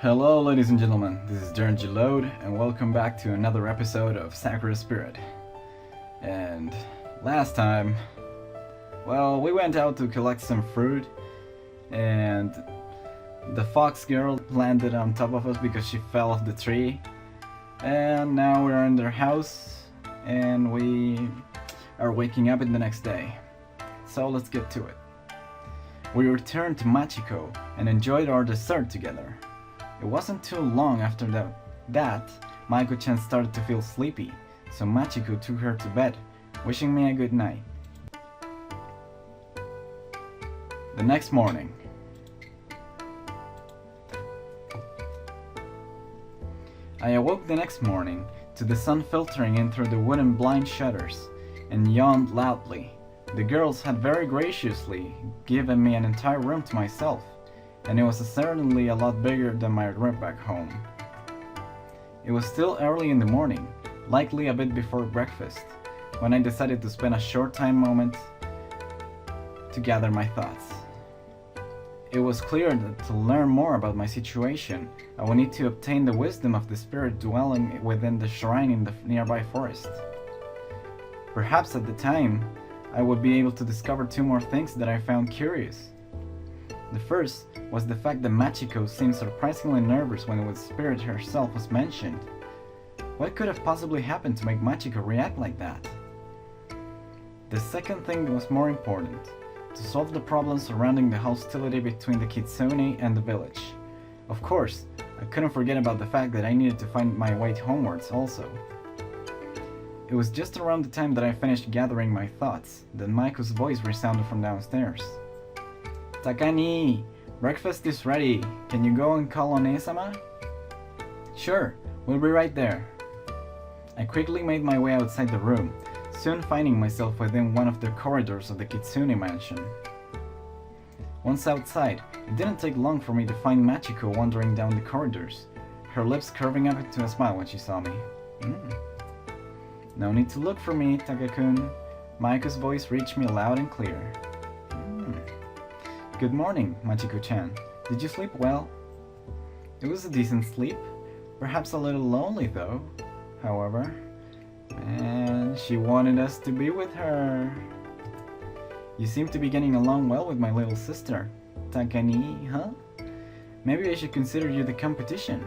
Hello ladies and gentlemen, this is Darren Load and welcome back to another episode of Sakura Spirit. And last time, well, we went out to collect some fruit and the fox girl landed on top of us because she fell off the tree. And now we're in their house and we are waking up in the next day. So let's get to it. We returned to Machiko and enjoyed our dessert together. It wasn't too long after that Maiko-chan started to feel sleepy, so Machiko took her to bed, wishing me a good night. The next morning. I awoke the next morning to the sun filtering in through the wooden blind shutters and yawned loudly. The girls had very graciously given me an entire room to myself, and it was certainly a lot bigger than my room back home. It was still early in the morning, likely a bit before breakfast, when I decided to spend a short time moment to gather my thoughts. It was clear that to learn more about my situation, I would need to obtain the wisdom of the spirit dwelling within the shrine in the nearby forest. Perhaps at the time, I would be able to discover two more things that I found curious. The first was the fact that Machiko seemed surprisingly nervous when the spirit herself was mentioned. What could have possibly happened to make Machiko react like that? The second thing was more important, to solve the problem surrounding the hostility between the Kitsune and the village. Of course, I couldn't forget about the fact that I needed to find my way homewards also. It was just around the time that I finished gathering my thoughts that Maiko's voice resounded from downstairs. "Takani, breakfast is ready. Can you go and call on Esama?" "Sure, we'll be right there." I quickly made my way outside the room, soon finding myself within one of the corridors of the Kitsune mansion. Once outside, it didn't take long for me to find Machiko wandering down the corridors, her lips curving up into a smile when she saw me. "No need to look for me, Takakun." Maiko's voice reached me loud and clear. "Good morning, Machiko-chan. Did you sleep well?" It was a decent sleep, perhaps a little lonely though, however. And she wanted us to be with her. "You seem to be getting along well with my little sister, Takani, huh? Maybe I should consider you the competition,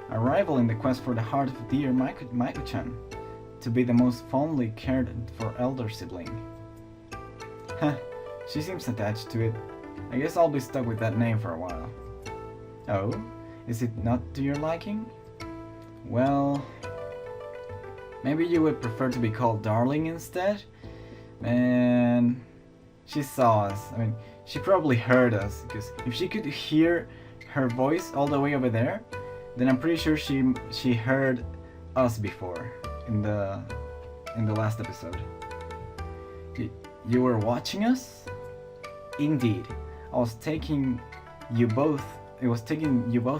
a rival in the quest for the heart of dear Maiko-chan, to be the most fondly cared for elder sibling." "Huh, she seems attached to it. I guess I'll be stuck with that name for a while." "Oh? Is it not to your liking?" "Well, maybe you would prefer to be called Darling instead?" Man, she saw us. I mean, she probably heard us, because if she could hear her voice all the way over there, then I'm pretty sure she heard us before in the last episode. You were watching us?" "Indeed. It was taking you both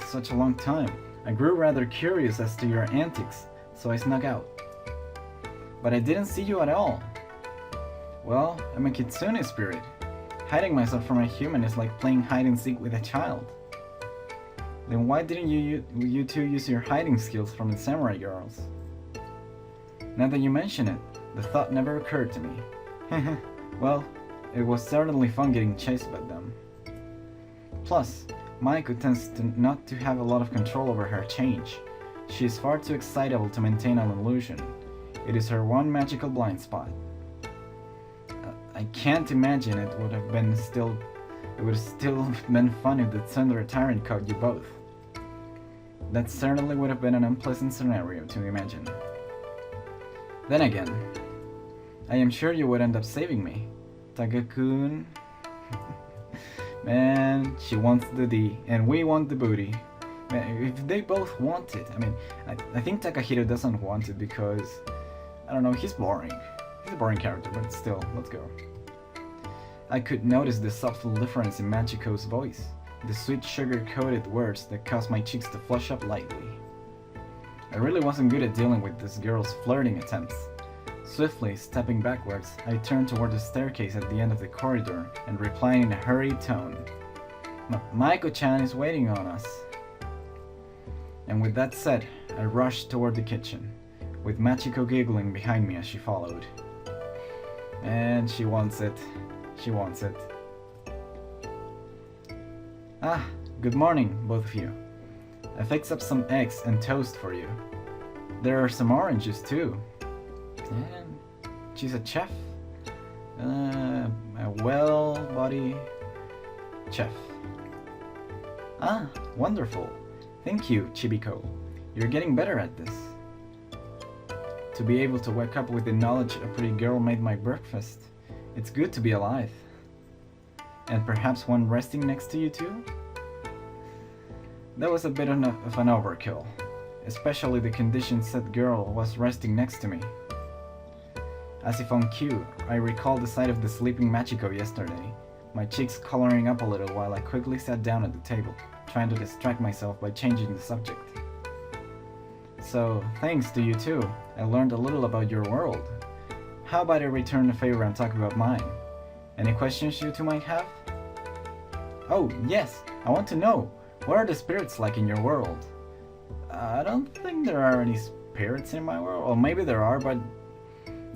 such a long time. I grew rather curious as to your antics, so I snuck out." "But I didn't see you at all." "Well, I'm a Kitsune spirit. Hiding myself from a human is like playing hide and seek with a child." "Then why didn't you two use your hiding skills from the samurai girls?" "Now that you mention it, the thought never occurred to me." "Well, it was certainly fun getting chased by them. Plus, Maiko tends not to have a lot of control over her change. She is far too excitable to maintain an illusion. It is her one magical blind spot. I can't imagine it would have still been fun if the Thunder Tyrant caught you both. That certainly would have been an unpleasant scenario to imagine. Then again, I am sure you would end up saving me, Takakun." Man, she wants the D, and we want the booty. Man, if they both want it, I mean, I think Takahiro doesn't want it because, I don't know, he's boring. He's a boring character, but still, let's go. I could notice the subtle difference in Machiko's voice, the sweet sugar-coated words that caused my cheeks to flush up lightly. I really wasn't good at dealing with this girl's flirting attempts. Swiftly stepping backwards, I turned toward the staircase at the end of the corridor and replied in a hurried tone, "Maiko-chan is waiting on us." And with that said, I rushed toward the kitchen, with Machiko giggling behind me as she followed. And she wants it. She wants it. Ah, good morning, both of you. I fixed up some eggs and toast for you. There are some oranges too. And she's a chef. A well-bodied chef. Ah, wonderful. Thank you, Chibiko. You're getting better at this. To be able to wake up with the knowledge a pretty girl made my breakfast. It's good to be alive. And perhaps one resting next to you too? That was a bit of an overkill. Especially the conditions that girl was resting next to me. As if on cue, I recalled the sight of the sleeping Machiko yesterday, my cheeks coloring up a little while I quickly sat down at the table, trying to distract myself by changing the subject. So, thanks to you too, I learned a little about your world. How about I return the favor and talk about mine? Any questions you two might have? Oh, yes, I want to know, what are the spirits like in your world? I don't think there are any spirits in my world, or maybe there are, but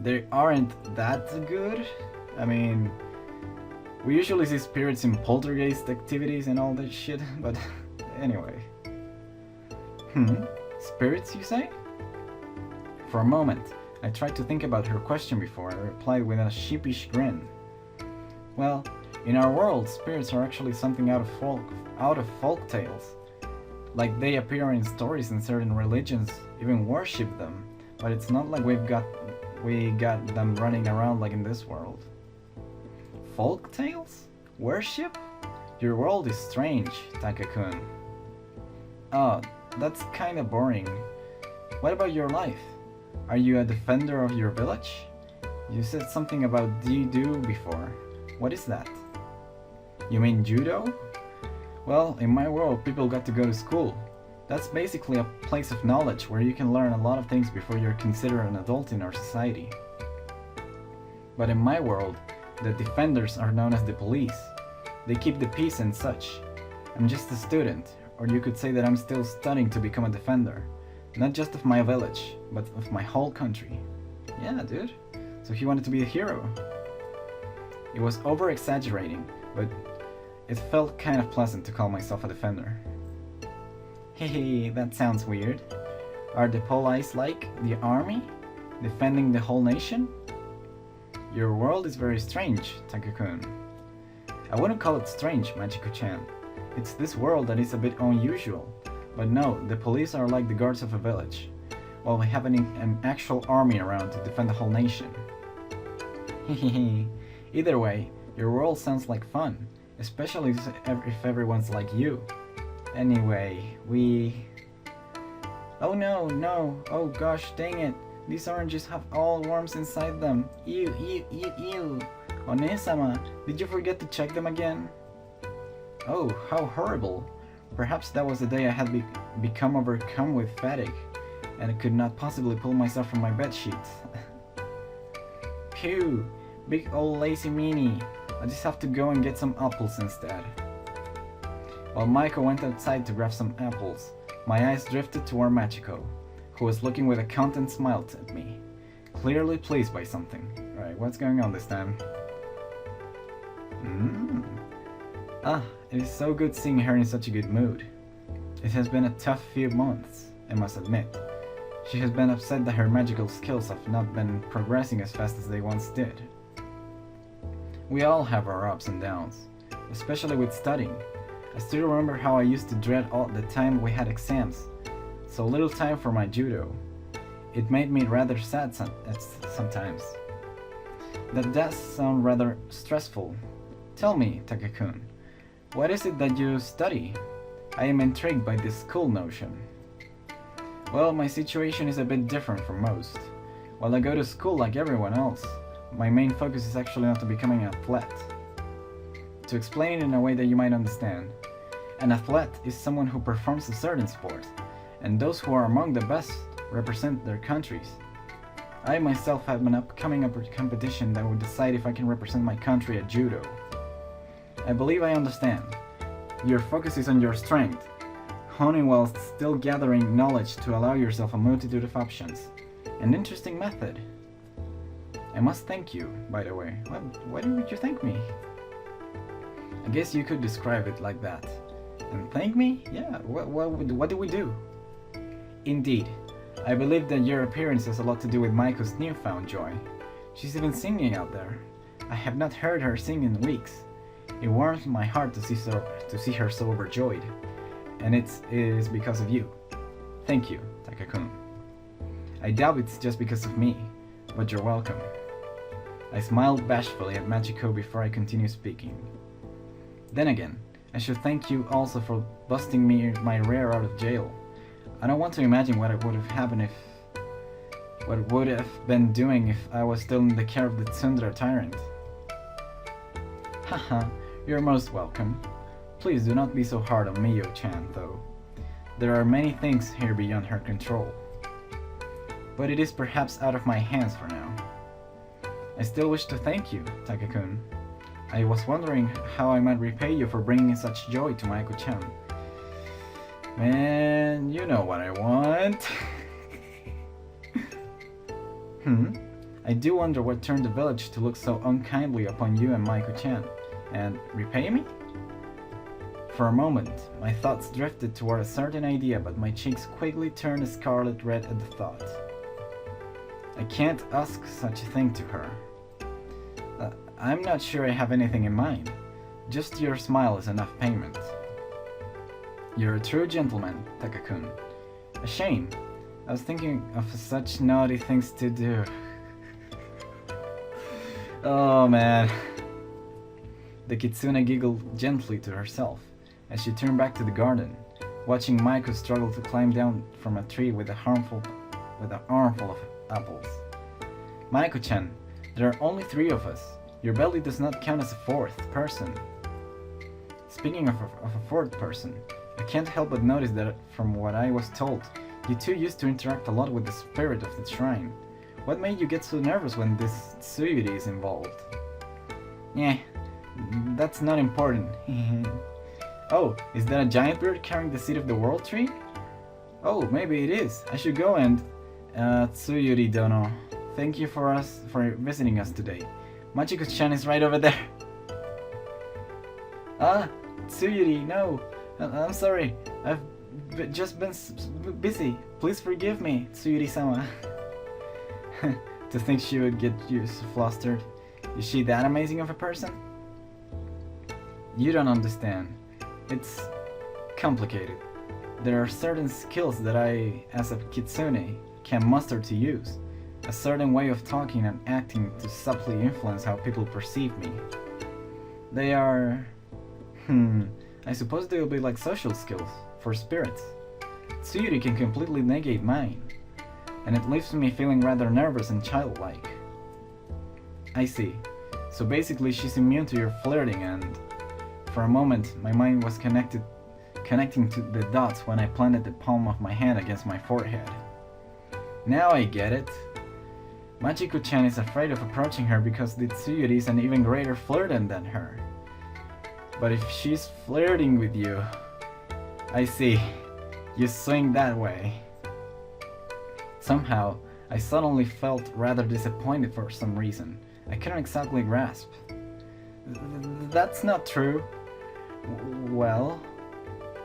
they aren't that good. I mean, we usually see spirits in poltergeist activities and all that shit, but anyway. Spirits, you say? For a moment, I tried to think about her question before I replied with a sheepish grin. Well, in our world, spirits are actually something out of folk tales. Like they appear in stories and certain religions even worship them, but it's not like we got them running around like in this world. Folk tales? Worship? Your world is strange, Takakun. Oh, that's kinda boring. What about your life? Are you a defender of your village? You said something about Jiu before. What is that? You mean judo? Well, in my world, people got to go to school. That's basically a place of knowledge where you can learn a lot of things before you're considered an adult in our society. But in my world, the defenders are known as the police. They keep the peace and such. I'm just a student, or you could say that I'm still studying to become a defender. Not just of my village, but of my whole country. Yeah, dude. So he wanted to be a hero. It was over-exaggerating, but it felt kind of pleasant to call myself a defender. Hehe, that sounds weird. Are the police like the army? Defending the whole nation? Your world is very strange, Takakun. I wouldn't call it strange, Machiko-chan. It's this world that is a bit unusual. But no, the police are like the guards of a village, while we have an actual army around to defend the whole nation. Hehehe. Either way, your world sounds like fun, especially if everyone's like you. Anyway, Oh no, oh gosh, dang it. These oranges have all worms inside them. Ew. One-sama, did you forget to check them again? Oh, how horrible. Perhaps that was the day I had become overcome with fatigue, and I could not possibly pull myself from my bed sheets. Phew, big old lazy meanie. I just have to go and get some apples instead. While Maiko went outside to grab some apples, my eyes drifted toward Machiko, who was looking with a content smile at me, clearly pleased by something. Right, what's going on this time? It is so good seeing her in such a good mood. It has been a tough few months, I must admit. She has been upset that her magical skills have not been progressing as fast as they once did. We all have our ups and downs, especially with studying. I still remember how I used to dread all the time we had exams, so little time for my judo. It made me rather sad sometimes. That does sound rather stressful. Tell me, Takakun, what is it that you study? I am intrigued by this school notion. Well, my situation is a bit different from most. While I go to school like everyone else, my main focus is actually not to becoming an athlete. To explain it in a way that you might understand, an athlete is someone who performs a certain sport, and those who are among the best represent their countries. I myself have an upcoming competition that will decide if I can represent my country at judo. I believe I understand. Your focus is on your strength. honing while still gathering knowledge to allow yourself a multitude of options. An interesting method. I must thank you, by the way. Why didn't you thank me? I guess you could describe it like that. And thank me? Yeah, what did we do? Indeed. I believe that your appearance has a lot to do with Maiko's newfound joy. She's even singing out there. I have not heard her sing in weeks. It warms my heart to see her so overjoyed. And it is because of you. Thank you, Takakun. I doubt it's just because of me, but you're welcome. I smiled bashfully at Machiko before I continued speaking. Then again, I should thank you also for busting my rear out of jail. I don't want to imagine what would have happened what would have been doing if I was still in the care of the Tsundere tyrant. Haha, you're most welcome. Please do not be so hard on Miyo-chan, though. There are many things here beyond her control. But it is perhaps out of my hands for now. I still wish to thank you, Takakun. I was wondering how I might repay you for bringing such joy to Maiko-chan. Man, you know what I want. I do wonder what turned the village to look so unkindly upon you and Maiko-chan. And repay me? For a moment, my thoughts drifted toward a certain idea, but my cheeks quickly turned a scarlet red at the thought. I can't ask such a thing to her. I'm not sure I have anything in mind. Just your smile is enough payment. You're a true gentleman, Takakun. A shame. I was thinking of such naughty things to do. Oh man. The kitsune giggled gently to herself as she turned back to the garden, watching Maiko struggle to climb down from a tree with an armful of apples. Maiko-chan, there are only 3 of us. Your belly does not count as a 4th person. Speaking of a 4th person, I can't help but notice that from what I was told, you two used to interact a lot with the spirit of the shrine. What made you get so nervous when this Tsuyuri is involved? Yeah, that's not important. Oh, is that a giant bird carrying the seed of the world tree? Oh, maybe it is. I should go and... Tsuyuri dono, thank you for visiting us today. Machiko-chan is right over there. Ah, Tsuyuri, no. I'm sorry. I've just been busy. Please forgive me, Tsuyuri-sama. To think she would get you so flustered. Is she that amazing of a person? You don't understand. It's complicated. There are certain skills that I, as a kitsune, can muster to use. A certain way of talking and acting to subtly influence how people perceive me. They are... I suppose they will be like social skills, for spirits. Tsuyuri can completely negate mine, and it leaves me feeling rather nervous and childlike. I see. So basically she's immune to your flirting, and... For a moment, my mind was connecting to the dots when I planted the palm of my hand against my forehead. Now I get it. Machiko-chan is afraid of approaching her because the Tsuyuri is an even greater flirter than her. But if she's flirting with you... I see. You swing that way. Somehow, I suddenly felt rather disappointed for some reason. I couldn't exactly grasp. That's not true. Well,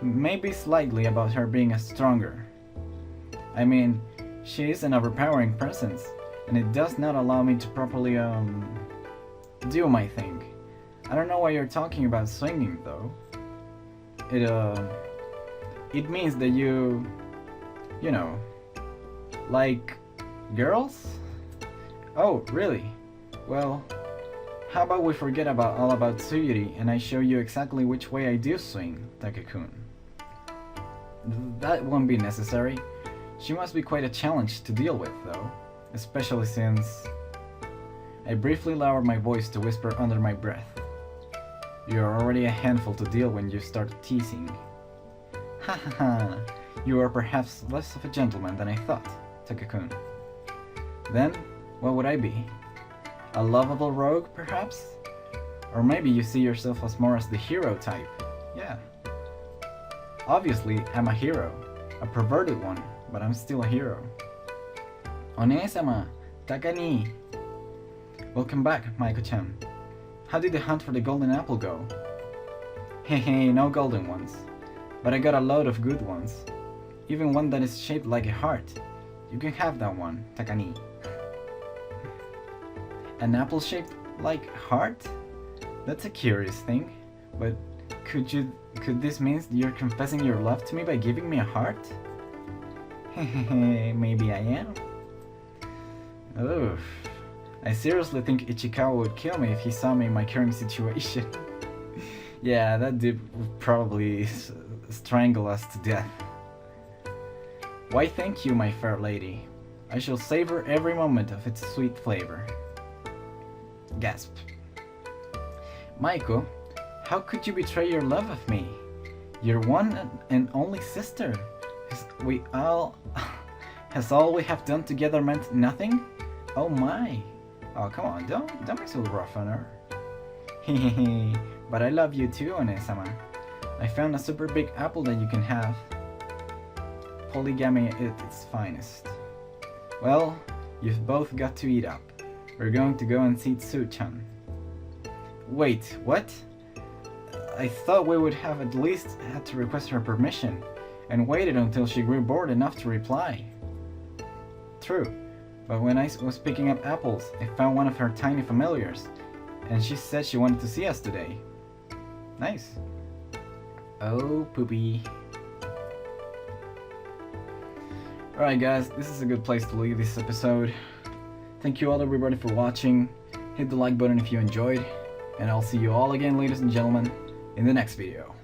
maybe slightly about her being a stronger. I mean, she is an overpowering presence, and it does not allow me to properly, do my thing. I don't know why you're talking about swinging, though. It means that you know, like girls? Oh, really? Well, how about we forget all about Tsuyuri and I show you exactly which way I do swing, Takakun. That won't be necessary. She must be quite a challenge to deal with, though, especially since... I briefly lowered my voice to whisper under my breath. You're already a handful to deal when you start teasing. Ha ha ha, you are perhaps less of a gentleman than I thought, Takakun. Then, what would I be? A lovable rogue, perhaps? Or maybe you see yourself as more as the hero type. Yeah. Obviously, I'm a hero. A perverted one, but I'm still a hero. One-sama, Takani. Welcome back, Maiko-chan. How did the hunt for the golden apple go? Hehe, no golden ones. But I got a load of good ones. Even one that is shaped like a heart. You can have that one, Takani. An apple shaped like heart? That's a curious thing. But could this mean you're confessing your love to me by giving me a heart? Hehehe, maybe I am. Oof. I seriously think Ichikawa would kill me if he saw me in my current situation. Yeah, that dude would probably strangle us to death. Why thank you, my fair lady. I shall savor every moment of its sweet flavor. Gasp. Maiko, how could you betray your love of me? Your one and only sister. Has all we have done together meant nothing? Oh my. Oh, come on, don't be so rough on her. Hehehe, but I love you too, One-sama. I found a super big apple that you can have. Polygamy at its finest. Well, you've both got to eat up. We're going to go and see Tsu-chan. Wait, what? I thought we would have at least had to request her permission, and waited until she grew bored enough to reply. True, but when I was picking up apples, I found one of her tiny familiars, and she said she wanted to see us today. Nice. Oh, poopy. Alright guys, this is a good place to leave this episode. Thank you all everybody for watching. Hit the like button if you enjoyed, and I'll see you all again, ladies and gentlemen, in the next video.